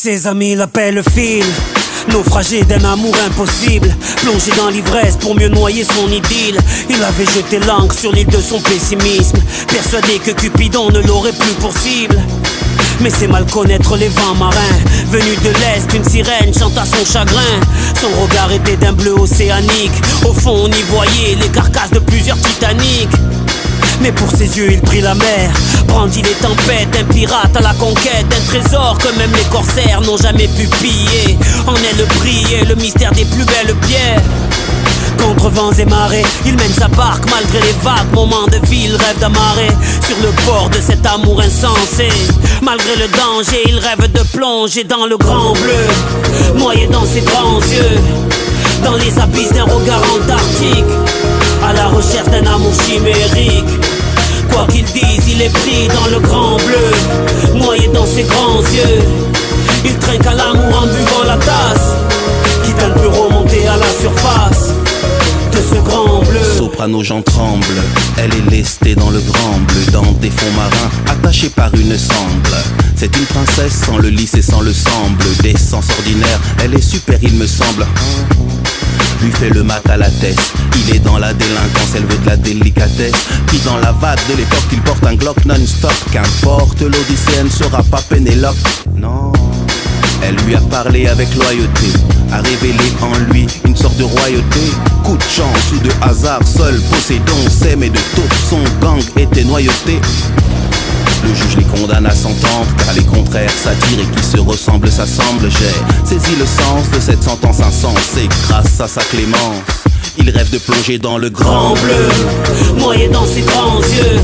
Ses amis l'appellent Phil, naufragé d'un amour impossible, plongé dans l'ivresse pour mieux noyer son idylle. Il avait jeté l'encre sur l'île de son pessimisme, persuadé que Cupidon ne l'aurait plus pour cible. Mais c'est mal connaître les vents marins. Venu de l'Est, une sirène chante à son chagrin. Son regard était d'un bleu océanique. Au fond on y voyait les carcasses de plusieurs Titanic. Mais pour ses yeux il prit la mer, brandit les tempêtes, un pirate à la conquête d'un trésor que même les corsaires n'ont jamais pu piller. En elle brillait le mystère des plus belles pierres. Contre vents et marées, il mène sa barque malgré les vagues moments de vie, il rêve d'amarrer sur le port de cet amour insensé. Malgré le danger, il rêve de plonger dans le grand bleu, noyé dans ses grands yeux, dans les abysses d'un regard antarctique, à la recherche d'un amour chimérique. Quoi qu'il dise, il est pris dans le grand bleu, noyé dans ses grands yeux. Il trinque à l'amour en buvant la tasse, quitte à ne plus remonter à la surface de ce grand bleu. Soprano, j'en tremble. Elle est lestée dans le grand bleu, dans des fonds marins, attachée par une sangle. C'est une princesse sans le lys et sans le semble. D'essence ordinaire, elle est super il me semble. Lui fait le mat à la tête. Il est dans la délinquance, elle veut de la délicatesse. Puis dans la vague de l'époque, il porte un Glock non-stop. Qu'importe, l'Odysséenne sera pas Pénélope. Non, elle lui a parlé avec loyauté, a révélé en lui une sorte de royauté. Coup de chance ou de hasard, seul Poséidon sait, mais de taupe son gang était noyauté. Le juge les condamne à s'entendre, car les contraires s'attirent et qui se ressemblent s'assemblent. J'ai saisi le sens de cette sentence insensée grâce à sa clémence. Il rêve de plonger dans le grand bleu, noyé dans ses grands yeux,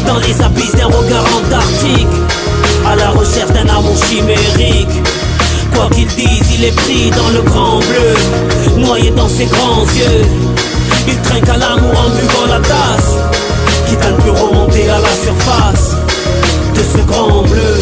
dans les abysses d'un regard antarctique, à la recherche d'un amour chimérique. Quoi qu'il dise, il est pris dans le grand bleu, noyé dans ses grands yeux. Il trinque à l'amour en buvant la tasse, quitte à ne plus remonter à la surface de ce grand bleu.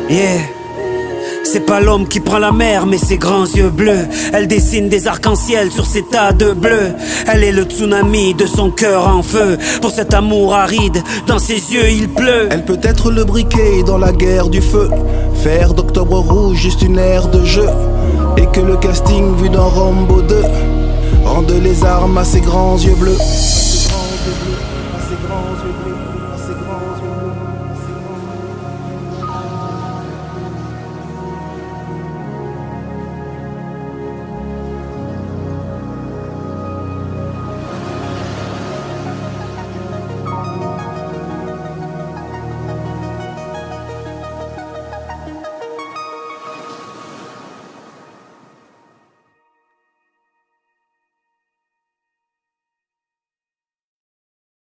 Yeah. C'est pas l'homme qui prend la mer, mais ses grands yeux bleus. Elle dessine des arcs-en-ciel sur ses tas de bleu. Elle est le tsunami de son cœur en feu. Pour cet amour aride, dans ses yeux il pleut. Elle peut être le briquet dans la guerre du feu, faire d'Octobre Rouge juste une ère de jeu. Et que le casting vu dans Rambo 2 rende les armes à ses grands yeux bleus.